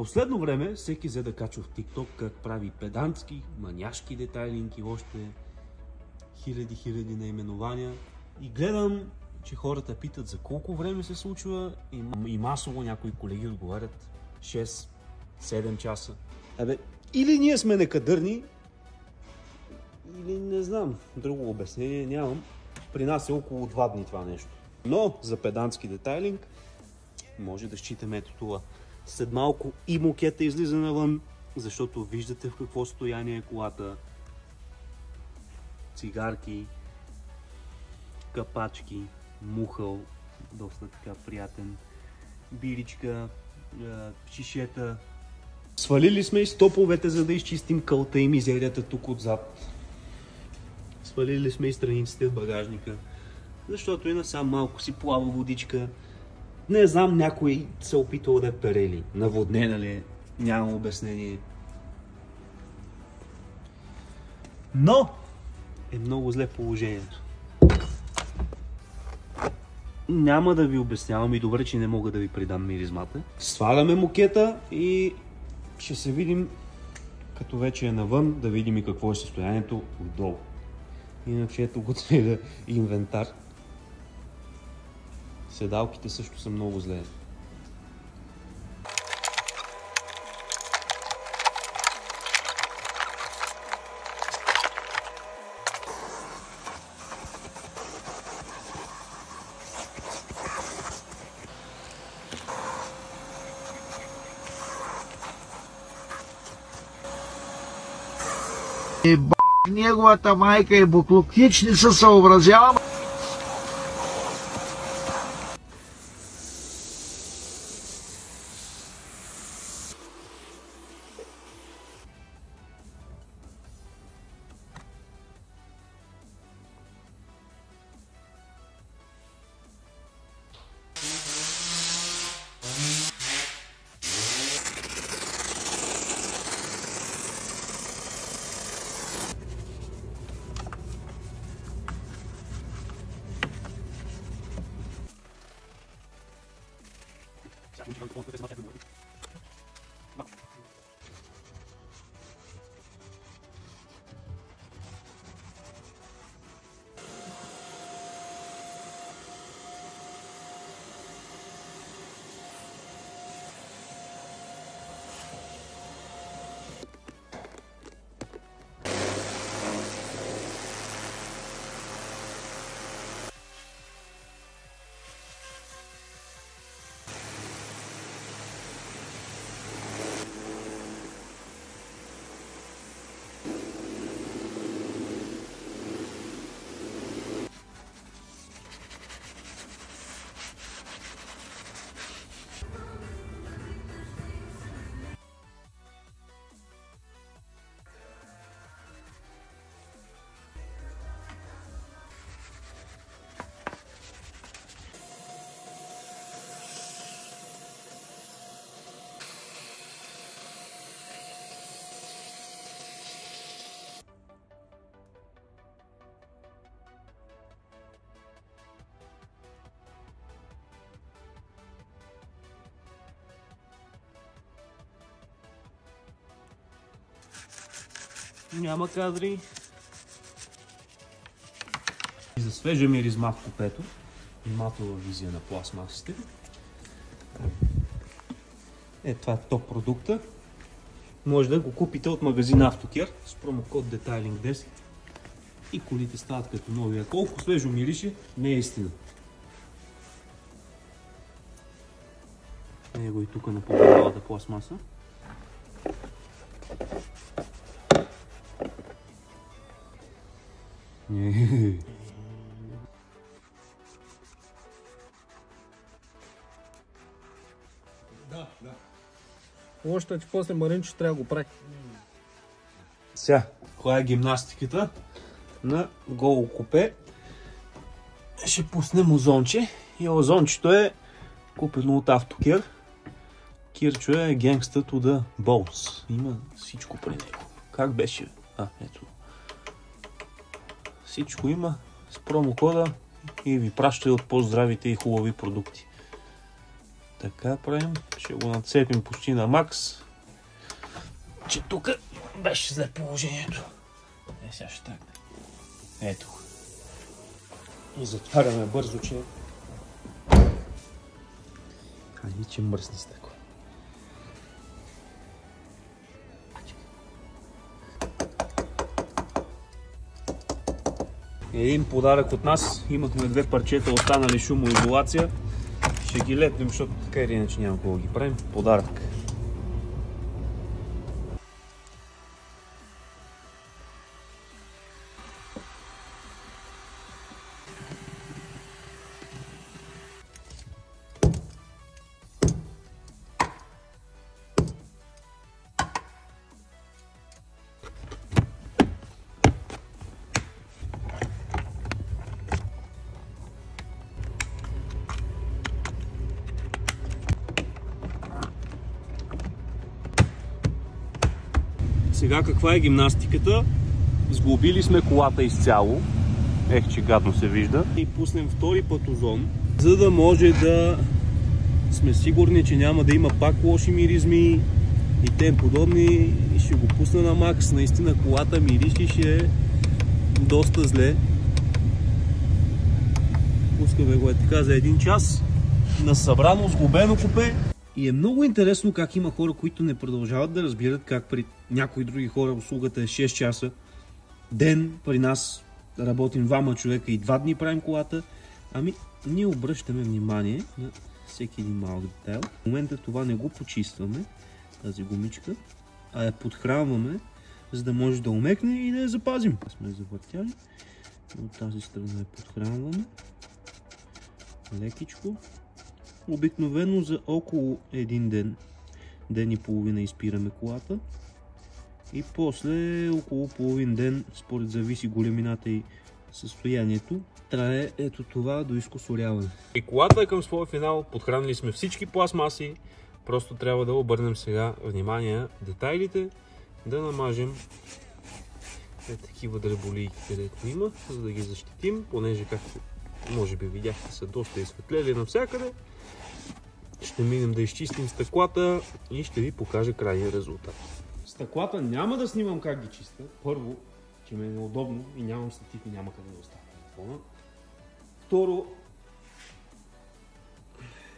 Последно време всеки взе да качва в TikTok как прави педантски, маняшки детайлинги, още хиляди наименования. И гледам, че хората питат за колко време се случва и масово някои колеги отговарят 6-7 часа. Или ние сме некадърни, или не знам, друго обяснение нямам. При нас е около 2 дни това нещо. Но за педантски детайлинг може да считаме ето това. След малко и мокета излиза навън, защото виждате в какво състояние е колата. Цигарки, капачки, мухъл, доста така приятен, биричка, шишета. Свалили сме и стоповете, за да изчистим кълта и мизерията тук отзад. Свалили сме и страниците в багажника, защото и насам малко си плава водичка. Не знам, някой се опитал да е перели. Наводнена ли е? Нямам обяснение. Но е много зле положението. Няма да ви обяснявам и добре, че не мога да ви придам миризмата. Сваляме мокета и ще се видим, като вече е навън, да видим и какво е състоянието отдолу. Иначе ето го целия инвентар. Седалките също са много зле. Неговата майка и буклук, хич не се съобразявам. Няма кадри. И за свежа миризма в купето и матова визия на пластмасите. Това е топ продукта. Може да го купите от магазина Автокер с промокод Detailing10 и колите стават като нови. А колко свежо мирише, не е истина. Его и тук на по-голямата пластмаса. Да. Още, че после Маринчо трябва да го прави. Сега, коя е гимнастиката на голо купе? Ще пуснем озонче и озончето е купено от Автокер. Кирчо е гангстът to the bones. Има всичко при него. Как беше? Ето. Всичко има с промокода и ви праща от по-здравите и хубави продукти. Така правим. Ще го нацепим почти на макс. Че тук беше зле положението. Сега ще тръгне. Ето. И затваряме бързо, че... Хайде, че мръсни стъкло. Един подарък от нас. Имахме 2 парчета останали шумоизолация. Ще ги лепнем, защото така или иначе няма какво да ги правим. Подарък. Сега каква е гимнастиката? Сглобили сме колата изцяло. Че гадно се вижда. И пуснем втори път озон, за да може да сме сигурни, че няма да има пак лоши миризми и тем подобни. И ще го пусна на макс. Наистина колата миришеше доста зле. Пускаме го така за 1 час. На събрано, сглобено купе. И е много интересно как има хора, които не продължават да разбират как при някои други хора услугата е 6 часа ден, при нас работим 2 човека и 2 дни правим колата. Ами, ние обръщаме внимание на всеки един малък детайл. В момента това не го почистваме, тази гумичка, а я подхранваме, за да може да умекне и да я запазим. Сме завъртяли. От тази страна я подхранваме. Лекичко. Обикновено за около 1 ден, ден и половина изпираме колата и после около половин ден, според зависи големината и състоянието, трае ето това до изкусоряване. И колата е към своя финал, подхранили сме всички пластмаси, просто трябва да обърнем сега внимание детайлите, да намажем такива дреболийки, където има, за да ги защитим, понеже както може би видяхте са доста изсветлели навсякъде. Ще минем да изчистим стъклата и ще ви покажа крайния резултат. Стъклата няма да снимам как ги чистя. Първо, че ми е неудобно и нямам статив и няма къде да оставя телефона. Второ,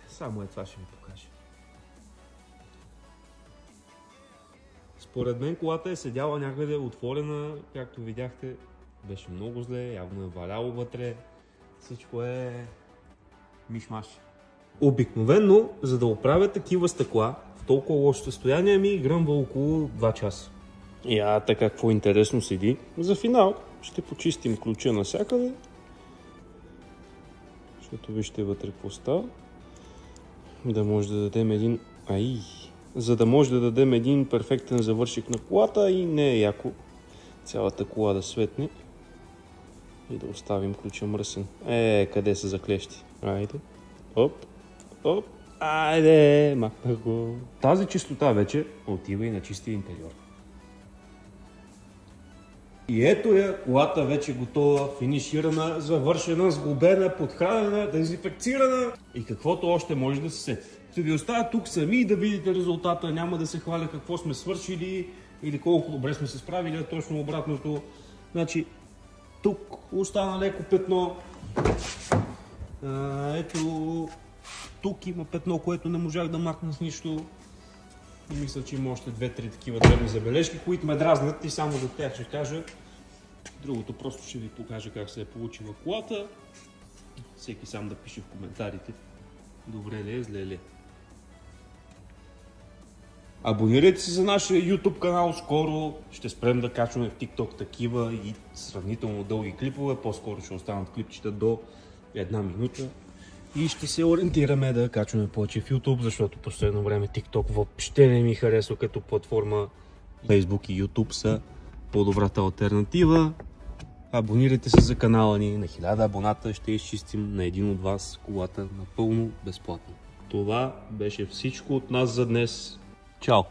само това ще ви покажа. Според мен колата е седяла някъде отворена, както видяхте, беше много зле, явно е валяло вътре. Всичко е миш-маш. Обикновено, за да оправя такива стъкла в толкова лошо състояние, ми гръмва около 2 часа. И така какво интересно седи. За финал ще почистим ключа навсякъде. Защото вижте вътре какво става. Да може да дадем един... За да може да дадем един перфектен завършик на колата и не е яко цялата кола да светне. И да оставим ключа мръсен. Къде са заклещи? Айде. Оп. Оп. Айде. Махнах го. Тази чистота вече отива и на чистия интериор. И ето я, колата вече готова, финиширана, завършена, сглобена, подхранена, дезинфекцирана и каквото още може да се сети. Ще ви оставя тук сами и да видите резултата. Няма да се хваля какво сме свършили или колко добре сме се справили, а точно обратното. Значи, тук остана леко петно. Ето, тук има петно, което не можах да махна с нищо. И мисля, че има още 2-3 такива дребни забележки, които ме дразнат и само за тях ще кажа. Другото просто ще ви покажа как се е получила колата. Всеки сам да пише в коментарите добре ли е, зле ли е. Абонирайте се за нашия YouTube канал, скоро ще спрем да качваме в TikTok такива и сравнително дълги клипове, по-скоро ще останат клипчета до 1 минута и ще се ориентираме да качваме повече в YouTube, защото последно време TikTok въобще не ми харесва като платформа. Facebook и YouTube са по-добрата алтернатива. Абонирайте се за канала ни, на 1000 абоната ще изчистим на един от вас колата напълно безплатно. Това беше всичко от нас за днес. Чао!